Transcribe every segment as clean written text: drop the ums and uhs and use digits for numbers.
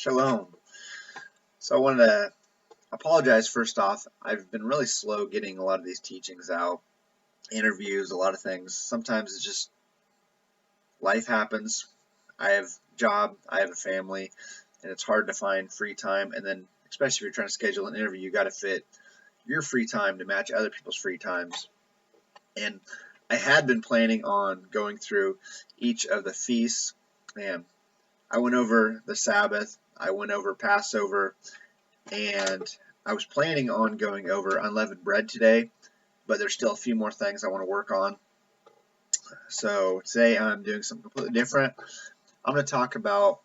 Shalom. So I wanted to apologize first off. I've been really slow getting a lot of these teachings out, interviews, a lot of things. Sometimes it's just life happens. I have a job, I have a family, and it's hard to find free time. And then, especially if you're trying to schedule an interview, you got to fit your free time to match other people's free times. And I had been planning on going through each of the feasts, and I went over the Sabbath, I went over Passover, and I was planning on going over unleavened bread today, but there's still a few more things I want to work on. So today I'm doing something completely different. I'm going to talk about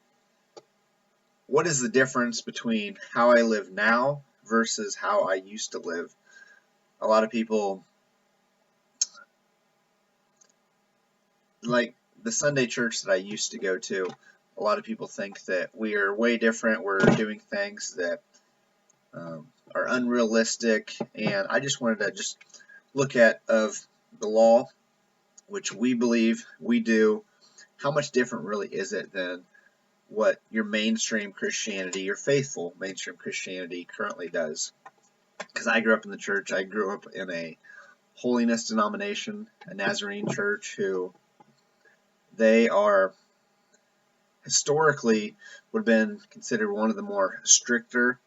what is the difference between how I live now versus how I used to live. A lot of people, like the Sunday church that I used to go to, a lot of people think that we are way different. We're doing things that are unrealistic, and I just wanted to just look at of the law, which we believe we do. How much different really is it than what your mainstream Christianity, your faithful mainstream Christianity currently does? Because I grew up in the church. I grew up in a holiness denomination, a Nazarene church, who they are historically would have been considered one of the more stricter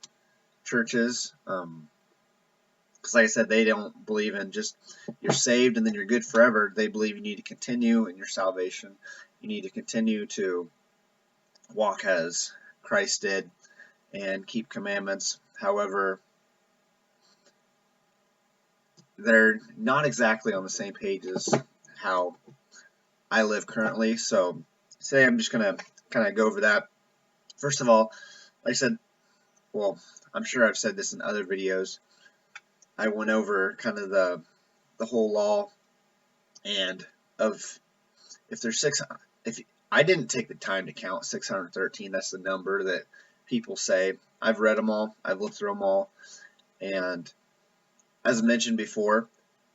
churches. Because like I said, they don't believe in just you're saved and then you're good forever. They believe you need to continue in your salvation. You need to continue to walk as Christ did and keep commandments. However, they're not exactly on the same page as how I live currently. So today I'm just going to kind of go over that. First of all, like I said, well, I'm sure I've said this in other videos. I went over kind of the whole law, and of if there's if I didn't take the time to count 613, that's the number that people say. I've read them all, I've looked through them all, and as I mentioned before,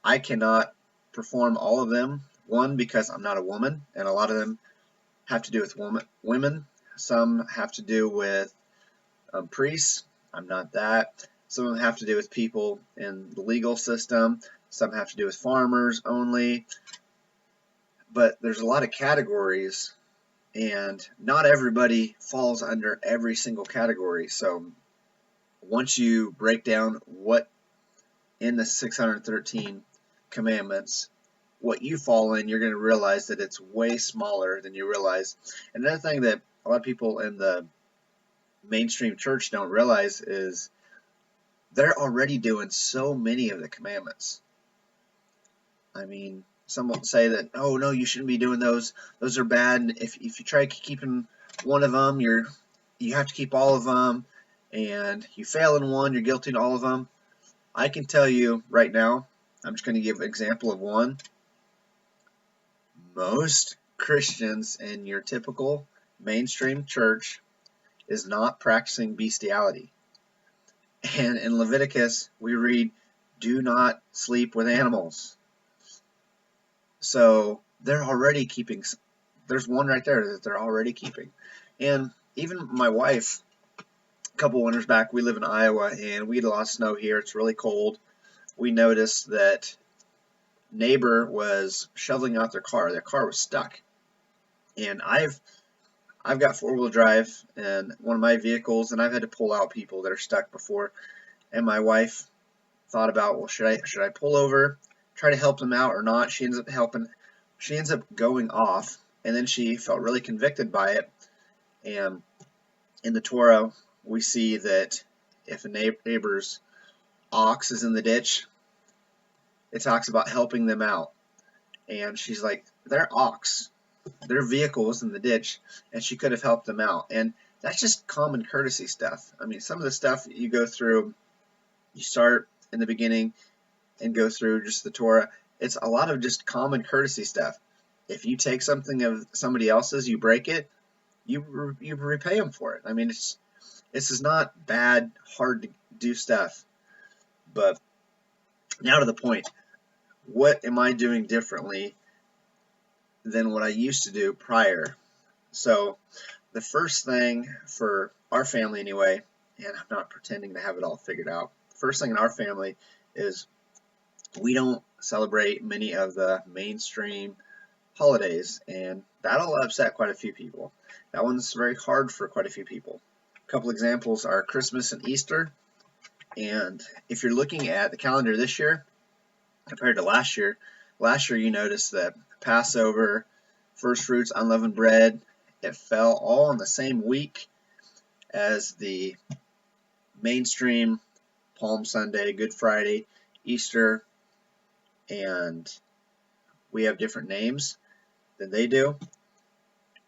I cannot perform all of them. One, because I'm not a woman, and a lot of them have to do with women. Some have to do with priests. I'm not that. Some of them have to do with people in the legal system. Some have to do with farmers only. But there's a lot of categories, and not everybody falls under every single category. So once you break down what in the 613 commandments, what you fall in, you're going to realize that it's way smaller than you realize. And another thing that a lot of people in the mainstream church don't realize is they're already doing so many of the commandments. I mean, some will say that, oh no, you shouldn't be doing those. Those are bad. And if you try keeping one of them, you have to keep all of them. And you fail in one, you're guilty in all of them. I can tell you right now, I'm just going to give an example of one. Most Christians in your typical mainstream church is not practicing bestiality. And in Leviticus, we read, do not sleep with animals. So they're already keeping, there's one right there that they're already keeping. And even my wife, a couple winters back, we live in Iowa, and we had a lot of snow here. It's really cold. We noticed that neighbor was shoveling out their car. Their car was stuck. And I've got four-wheel drive in one of my vehicles, and I've had to pull out people that are stuck before. And my wife thought about, well, should I pull over, try to help them out or not? She ends up helping. She ends up going off, and then she felt really convicted by it. And in the Torah, we see that if a neighbor's ox is in the ditch, it talks about helping them out. And she's like, their ox, their vehicle was in the ditch, and she could have helped them out. And that's just common courtesy stuff. I mean, some of the stuff you go through, you start in the beginning and go through just the Torah. It's a lot of just common courtesy stuff. If you take something of somebody else's, you break it, you repay them for it. I mean, this is not bad, hard to do stuff. But now to the point. What am I doing differently than what I used to do prior? So the first thing for our family anyway, and I'm not pretending to have it all figured out. First thing in our family is we don't celebrate many of the mainstream holidays, and that'll upset quite a few people. That one's very hard for quite a few people. A couple examples are Christmas and Easter, and if you're looking at the calendar this year compared to last year you notice that Passover, first fruits, unleavened bread, it fell all in the same week as the mainstream Palm Sunday, Good Friday, Easter, and we have different names than they do.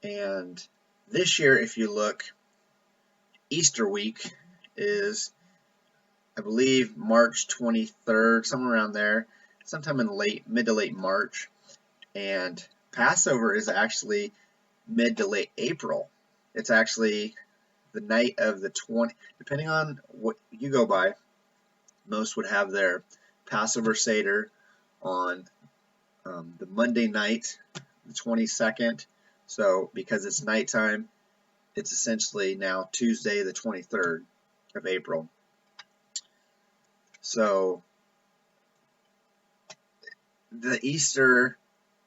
And this year, if you look, Easter week is, I believe, March 23rd, somewhere around there, sometime in mid to late March. And Passover is actually mid to late April. It's actually the night of the 20th, depending on what you go by. Most would have their Passover Seder on the Monday night, the 22nd. So because it's nighttime, it's essentially now Tuesday, the 23rd of April. So the Easter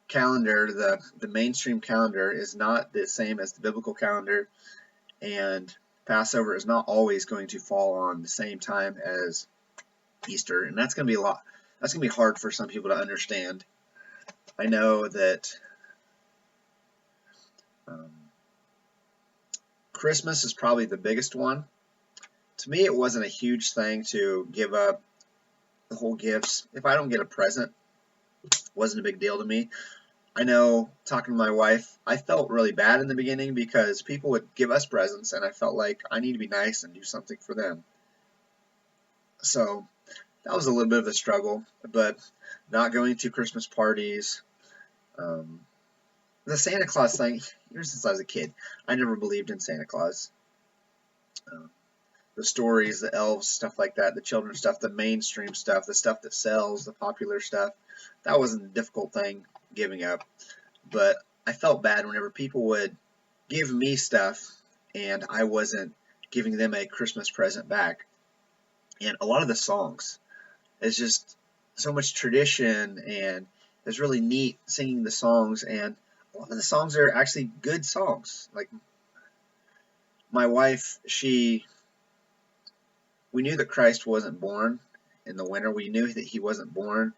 calendar, the mainstream calendar, is not the same as the biblical calendar, and Passover is not always going to fall on the same time as Easter, and that's going to be hard for some people to understand. I know that Christmas is probably the biggest one. To me, it wasn't a huge thing to give up the whole gifts. If I don't get a present, it wasn't a big deal to me. I know, talking to my wife, I felt really bad in the beginning because people would give us presents, and I felt like I need to be nice and do something for them. So that was a little bit of a struggle, but not going to Christmas parties. The Santa Claus thing, ever since I was a kid, I never believed in Santa Claus. The stories, the elves, stuff like that, the children's stuff, the mainstream stuff, the stuff that sells, the popular stuff, that wasn't a difficult thing giving up. But I felt bad whenever people would give me stuff and I wasn't giving them a Christmas present back. And a lot of the songs, it's just so much tradition, and it's really neat singing the songs, and a lot of the songs are actually good songs. Like my wife, we knew that Christ wasn't born in the winter. We knew that he wasn't born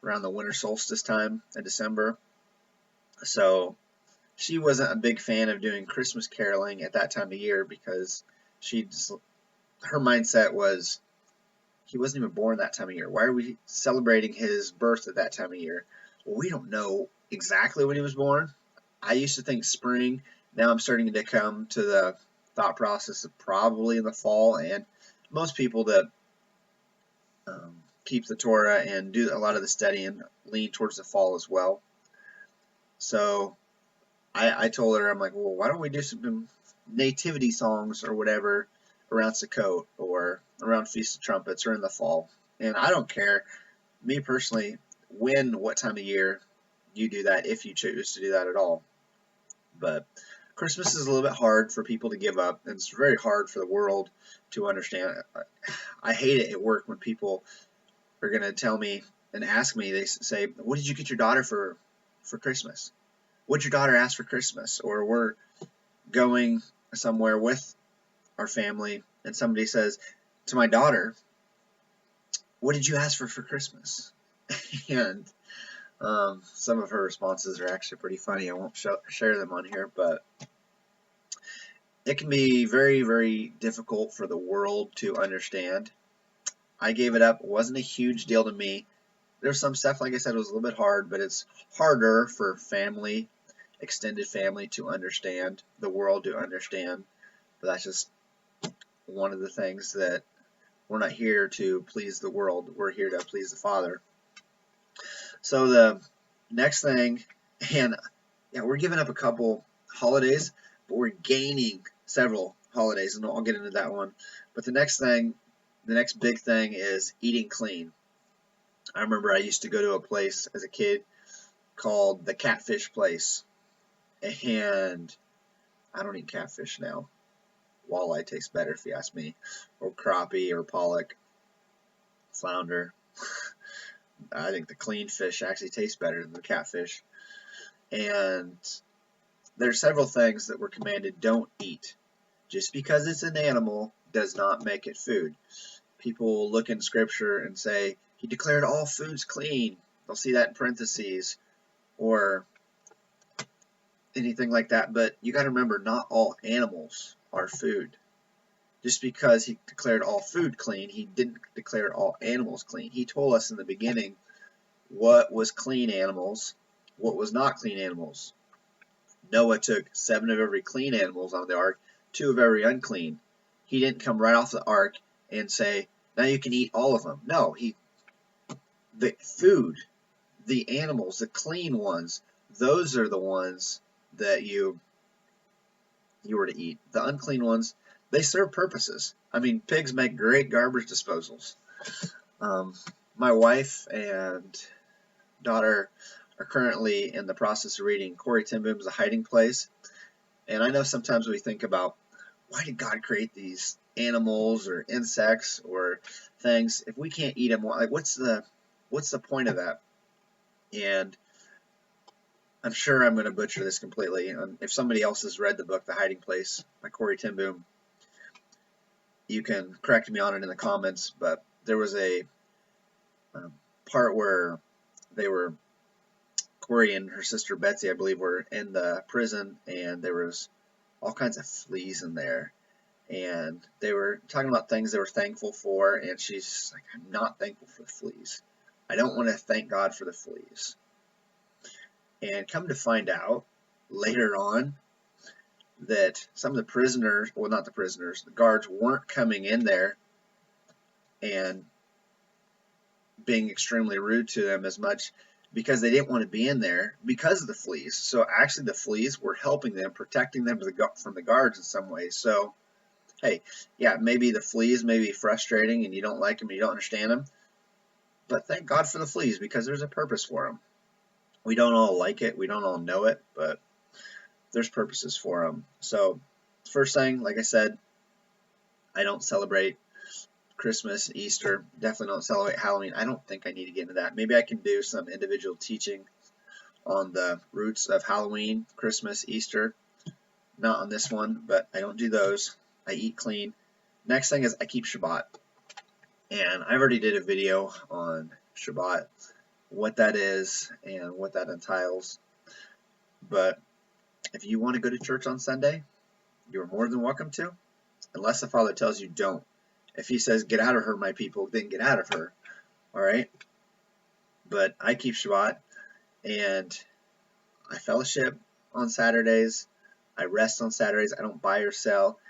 around the winter solstice time in December. So she wasn't a big fan of doing Christmas caroling at that time of year because her mindset was, he wasn't even born that time of year. Why are we celebrating his birth at that time of year? Well, we don't know exactly when he was born. I used to think spring. Now I'm starting to come to the thought process of probably in the fall, and most people that keep the Torah and do a lot of the studying lean towards the fall as well. So I told her, I'm like, well, why don't we do some nativity songs or whatever around Sukkot or around Feast of Trumpets or in the fall? And I don't care, me personally, what time of year you do that, if you choose to do that at all. But Christmas is a little bit hard for people to give up, and it's very hard for the world to understand. I hate it at work when people are going to tell me and ask me, they say, what did you get your daughter for Christmas? What'd your daughter ask for Christmas? Or we're going somewhere with our family, and somebody says to my daughter, what did you ask for Christmas? And some of her responses are actually pretty funny. I won't share them on here, but it can be very, very difficult for the world to understand. I gave it up. It wasn't a huge deal to me. There's some stuff, like I said, it was a little bit hard, but it's harder for family, extended family, to understand, the world to understand. But that's just one of the things, that we're not here to please the world. We're here to please the Father. So the next thing, and yeah, we're giving up a couple holidays, but we're gaining several holidays, and I'll get into that one. But the next big thing is eating clean. I remember I used to go to a place as a kid called the Catfish Place, and I don't eat catfish now. walleye tastes better if you ask me, or crappie or pollock, flounder. I think the clean fish actually tastes better than the catfish. And there's several things that we're commanded don't eat. Just because it's an animal does not make it food. People will look in scripture and say, he declared all foods clean. They'll see that in parentheses or anything like that. But you got to remember, not all animals are food. Just because he declared all food clean, he didn't declare all animals clean. He told us in the beginning what was clean animals, what was not clean animals. Noah took 7 of every clean animals on the ark, 2 of every unclean. He didn't come right off the ark and say, now you can eat all of them. No, the food, the animals, the clean ones, those are the ones that you were to eat. The unclean ones, they serve purposes. I mean, pigs make great garbage disposals. My wife and daughter are currently in the process of reading Corrie ten Boom's The Hiding Place. And I know sometimes we think about, why did God create these animals or insects or things if we can't eat them? Like, what's the point of that? And I'm sure I'm going to butcher this completely. If somebody else has read the book The Hiding Place by Corrie ten Boom, you can correct me on it in the comments. But there was a part where Corrie and her sister Betsy, I believe, were in the prison, and there was all kinds of fleas in there. And they were talking about things they were thankful for, and she's like, I'm not thankful for the fleas. I don't want to thank God for the fleas. And come to find out later on that some of the prisoners, well, not the prisoners, the guards weren't coming in there and being extremely rude to them as much because they didn't want to be in there because of the fleas. So actually the fleas were helping them, protecting them from the guards in some ways. So, hey, yeah, maybe the fleas may be frustrating and you don't like them and you don't understand them, but thank God for the fleas because there's a purpose for them. We don't all like it, we don't all know it, but there's purposes for them. So, first thing, like I said, I don't celebrate Christmas, Easter, definitely don't celebrate Halloween. I don't think I need to get into that. Maybe I can do some individual teaching on the roots of Halloween, Christmas, Easter. Not on this one, but I don't do those. I eat clean. Next thing is I keep Shabbat. And I already did a video on Shabbat, what that is and what that entails. But if you want to go to church on Sunday, you're more than welcome to, unless the Father tells you don't. If he says, get out of her, my people, then get out of her. All right? But I keep Shabbat, and I fellowship on Saturdays. I rest on Saturdays. I don't buy or sell,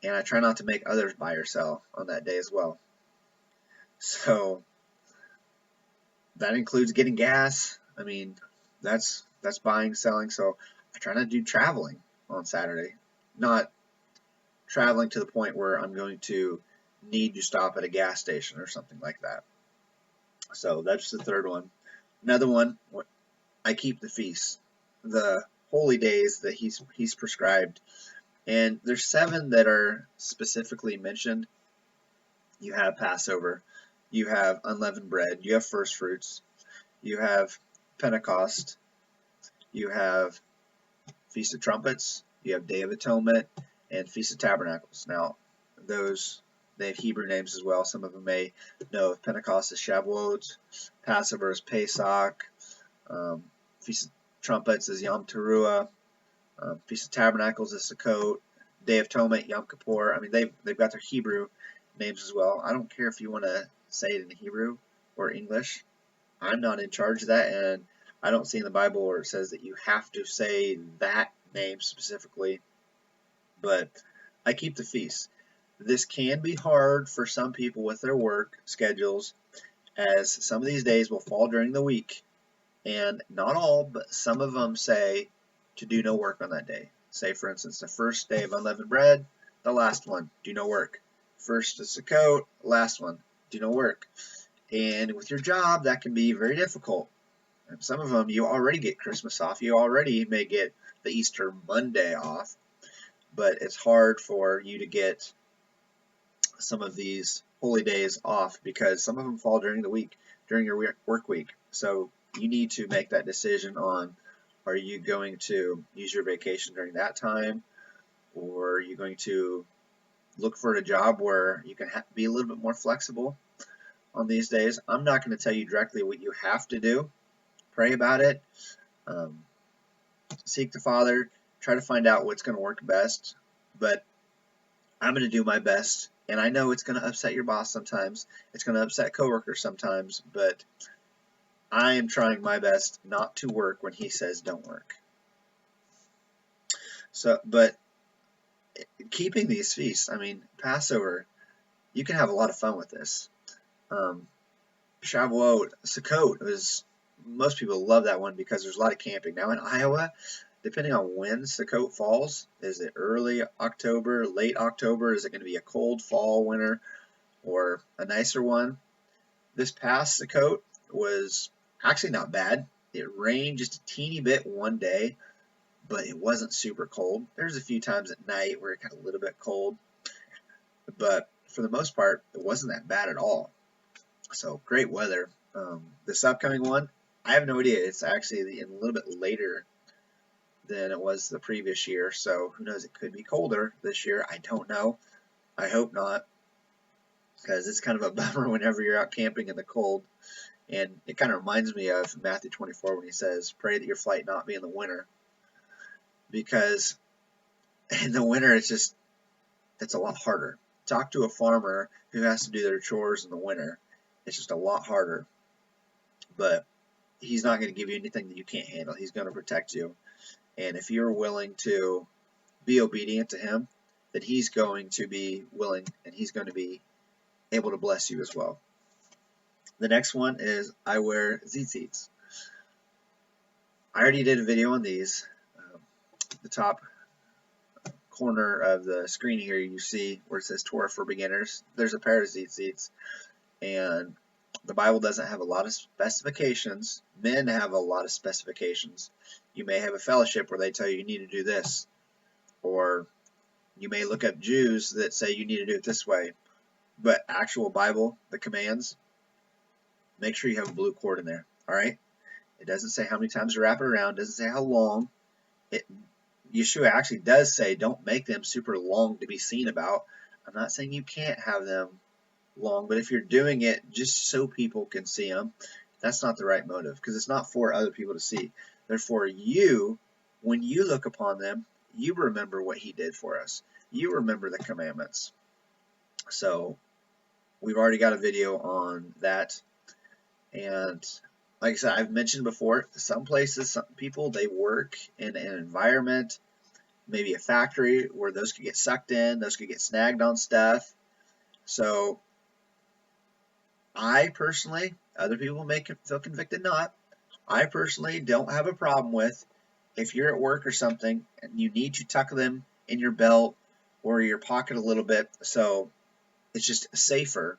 and I try not to make others buy or sell on that day as well. So that includes getting gas. I mean, that's buying, selling. So I try not to do traveling on Saturday. Not traveling to the point where I'm going to need to stop at a gas station or something like that. So that's the third one. Another one, I keep the feasts, the holy days that he's prescribed. And there's 7 that are specifically mentioned. You have Passover, you have unleavened bread, you have first fruits, you have Pentecost, you have Feast of Trumpets, you have Day of Atonement, and Feast of Tabernacles. Now, they have Hebrew names as well. Some of them may know of Pentecost as Shavuot, Passover is Pesach, Feast of Trumpets is Yom Teruah, Feast of Tabernacles is Sukkot, Day of Atonement, Yom Kippur. I mean, they've got their Hebrew names as well. I don't care if you want to say it in Hebrew or English. I'm not in charge of that, and I don't see in the Bible where it says that you have to say that name specifically. But I keep the feast. This can be hard for some people with their work schedules, as some of these days will fall during the week, and not all, but some of them say to do no work on that day. Say, for instance, the first day of unleavened bread, the last one, do no work. First of Sukkot, last one, do no work. And with your job, that can be very difficult. And some of them, you already get Christmas off. You already may get the Easter Monday off. but it's hard for you to get some of these holy days off because some of them fall during the week, during your work week. So you need to make that decision on, are you going to use your vacation during that time, or are you going to look for a job where you can be a little bit more flexible on these days. I'm not going to tell you directly what you have to do. Pray about it. Um, Seek the Father. Try to find out what's going to work best. But I'm going to do my best. And I know it's going to upset your boss sometimes. It's going to upset coworkers sometimes. But I am trying my best not to work when he says don't work. So, but keeping these feasts, I mean, Passover, you can have a lot of fun with this. Shavuot, Sukkot most people love that one because there's a lot of camping. Now in Iowa, depending on when Sukkot falls, is it early October, late October? Is it going to be a cold fall, winter, or a nicer one? This past Sukkot was actually not bad. It rained just a teeny bit one day, but it wasn't super cold. There's a few times at night where it got a little bit cold, but for the most part, it wasn't that bad at all. So great weather. This upcoming one, I have no idea. It's actually a little bit later than it was the previous year. So who knows? It could be colder this year. I don't know. I hope not, because it's kind of a bummer whenever you're out camping in the cold. And it kind of reminds me of Matthew 24 when he says, pray that your flight not be in the winter. Because in the winter, it's a lot harder. Talk to a farmer who has to do their chores in the winter. It's just a lot harder. But he's not going to give you anything that you can't handle. He's going to protect you. And if you're willing to be obedient to him, then he's going to be willing and he's going to be able to bless you as well. The next one is I wear tzitzits. I already did a video on these. The top corner of the screen here, you see where it says Torah for beginners. There's a pair of tzitzits, and the Bible doesn't have a lot of specifications. Men have a lot of specifications. You may have a fellowship where they tell you need to do this, or you may look up Jews that say you need to do it this way. But actual Bible, the commands, make sure you have a blue cord in there. All right? It doesn't say how many times to wrap it around. It doesn't say how long. Yeshua actually does say don't make them super long to be seen about. I'm not saying you can't have them long, but if you're doing it just so people can see them, that's not the right motive, because it's not for other people to see. They're for you. When you look upon them, you remember what he did for us. You remember the commandments. So we've already got a video on that. And like I said, I've mentioned before, some places, some people, they work in an environment, maybe a factory, where those could get sucked in, those could get snagged on stuff. So I personally, other people may feel convicted not, I personally don't have a problem with if you're at work or something and you need to tuck them in your belt or your pocket a little bit so it's just safer.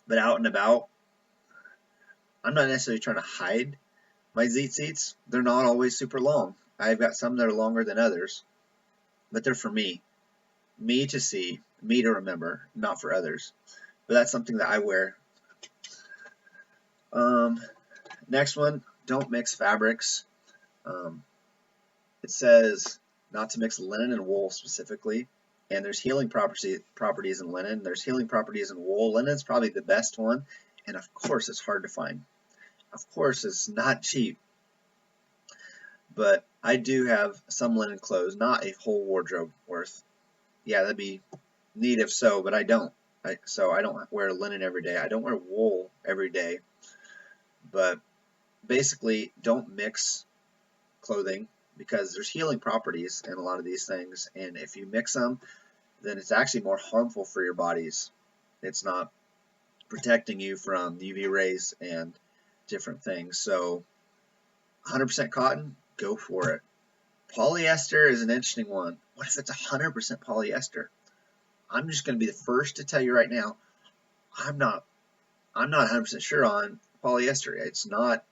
But out and about, I'm not necessarily trying to hide my tzitzits. They're not always super long. I've got some that are longer than others, but they're for me to see, me to remember, not for others. But that's something that I wear. Next one, don't mix fabrics. It says not to mix linen and wool specifically, and there's healing properties in linen. There's healing properties in wool. Linen's probably the best one, and of course it's hard to find. Of course it's not cheap, but I do have some linen clothes, not a whole wardrobe worth. Yeah, that'd be neat if so, but I don't. So I don't wear linen every day. I don't wear wool every day. But basically, don't mix clothing because there's healing properties in a lot of these things. And if you mix them, then it's actually more harmful for your bodies. It's not protecting you from UV rays and different things. So 100% cotton, go for it. Polyester is an interesting one. What if it's 100% polyester? I'm just going to be the first to tell you right now, I'm not 100% sure on polyester. It's not,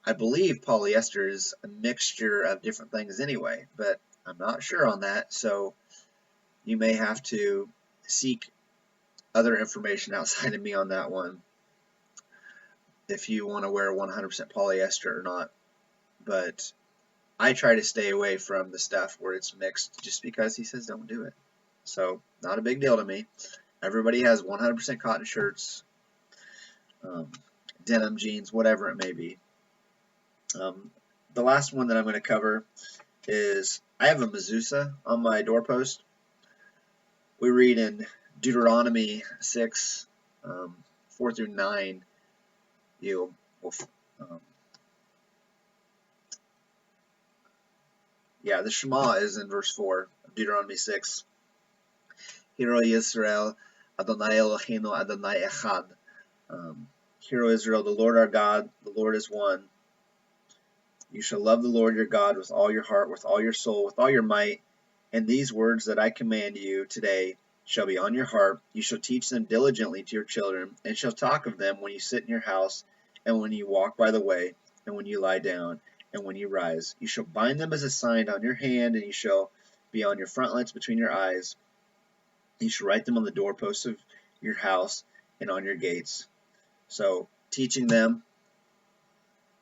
I believe polyester is a mixture of different things anyway, but I'm not sure on that, so you may have to seek other information outside of me on that one if you want to wear 100% polyester or not. But I try to stay away from the stuff where it's mixed just because he says don't do it. So, not a big deal to me. Everybody has 100% cotton shirts, um, denim jeans, whatever it may be. The last one that I'm going to cover is I have a mezuzah on my doorpost. We read in Deuteronomy 6, 4 through 9, you will, the Shema is in verse 4 of Deuteronomy 6. Hero Yisrael, Adonai Eloheinu, Adonai Echad. Hear, O Israel, the Lord our God, the Lord is one. You shall love the Lord your God with all your heart, with all your soul, with all your might. And these words that I command you today shall be on your heart. You shall teach them diligently to your children, and shall talk of them when you sit in your house, and when you walk by the way, and when you lie down, and when you rise. You shall bind them as a sign on your hand, and you shall be on your frontlets between your eyes. You shall write them on the doorposts of your house and on your gates. So, teaching them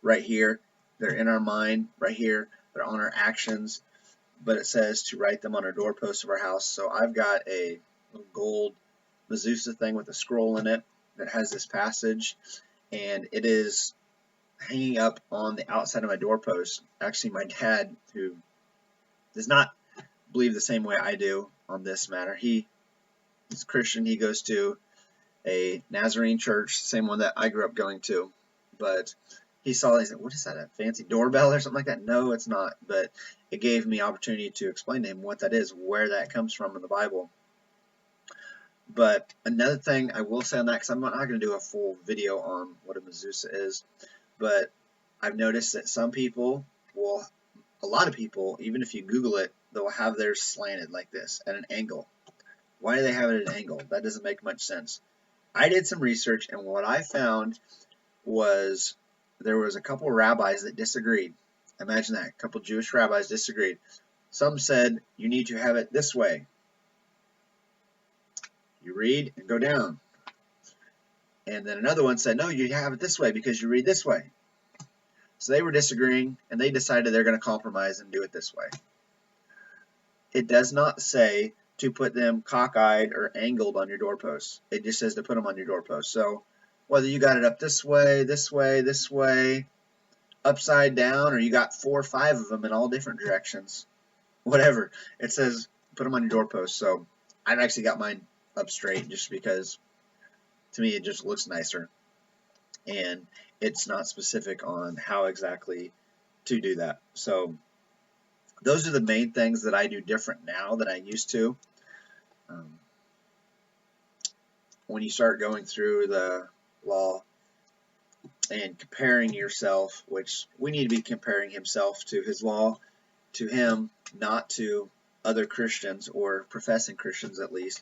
right here, they're in our mind right here, they're on our actions, but it says to write them on our doorposts of our house. So I've got a little gold mezuzah thing with a scroll in it that has this passage, and it is hanging up on the outside of my doorpost. Actually, my dad, who does not believe the same way I do on this matter, he's a Christian. He goes to a Nazarene church, same one that I grew up going to, but he saw it, he said, what is that, a fancy doorbell or something like that? No, it's not, but it gave me opportunity to explain to him what that is, where that comes from in the Bible. But another thing I will say on that, because I'm not going to do a full video on what a mezuzah is, but I've noticed that some people will, a lot of people, even if you Google it, they'll have theirs slanted like this, at an angle. Why do they have it at an angle? That doesn't make much sense. I did some research, and what I found was there was a couple rabbis that disagreed. Imagine that, a couple Jewish rabbis disagreed. Some said you need to have it this way. You read and go down. And then another one said, no, you have it this way because you read this way. So they were disagreeing, and they decided they're going to compromise and do it this way. It does not say to put them cockeyed or angled on your doorposts. It just says to put them on your doorposts. So whether you got it up this way, this way, this way, upside down, or you got 4 or 5 of them in all different directions, whatever, it says put them on your doorposts. So I've actually got mine up straight just because to me it just looks nicer, and it's not specific on how exactly to do that. So those are the main things that I do different now than I used to. When you start going through the law and comparing yourself, which we need to be comparing himself to his law, to him, not to other Christians or professing Christians at least.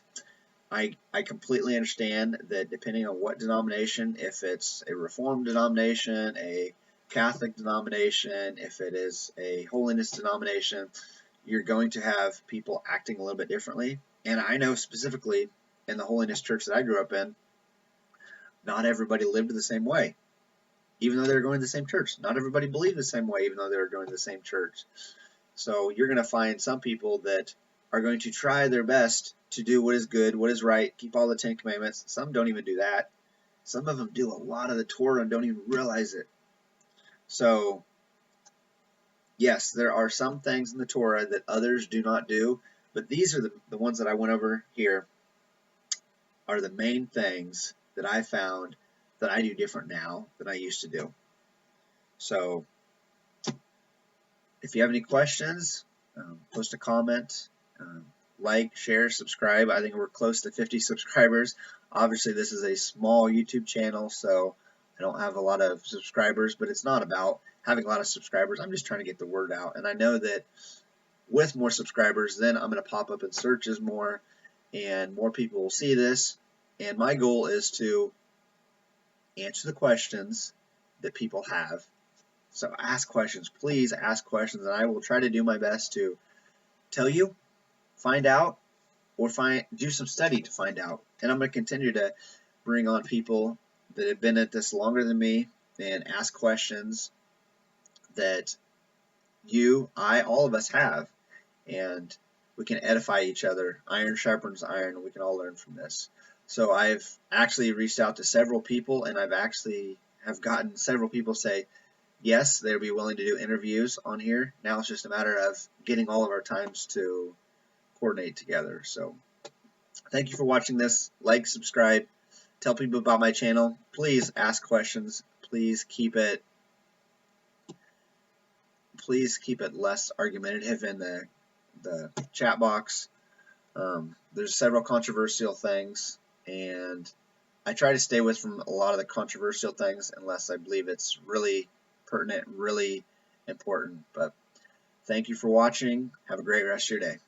I completely understand that depending on what denomination, if it's a Reformed denomination, a Catholic denomination, if it is a holiness denomination, you're going to have people acting a little bit differently. And I know specifically in the holiness church that I grew up in, not everybody lived the same way, even though they were going to the same church. Not everybody believed the same way, even though they were going to the same church. So you're going to find some people that are going to try their best to do what is good, what is right, keep all the 10 Commandments. Some don't even do that. Some of them do a lot of the Torah and don't even realize it. So, yes, there are some things in the Torah that others do not do, but these are the ones that I went over here are the main things that I found that I do different now than I used to do. So, if you have any questions, post a comment, like, share, subscribe. I think we're close to 50 subscribers. Obviously, this is a small YouTube channel, so I don't have a lot of subscribers, but it's not about having a lot of subscribers. I'm just trying to get the word out, and I know that with more subscribers, then I'm going to pop up in searches more, and more people will see this, and my goal is to answer the questions that people have. So ask questions. Please ask questions, and I will try to do my best to tell you, find out, or do some study to find out. And I'm going to continue to bring on people that have been at this longer than me and ask questions that all of us have, and we can edify each other. Iron sharpens iron, and we can all learn from this. So I've actually reached out to several people, and I've actually have gotten several people say yes, they'll be willing to do interviews on here. Now it's just a matter of getting all of our times to coordinate together. So thank you for watching this. Like, subscribe, tell people about my channel. Please ask questions. Please keep it less argumentative in the chat box. There's several controversial things, and I try to stay away from a lot of the controversial things unless I believe it's really pertinent, really important. But thank you for watching. Have a great rest of your day.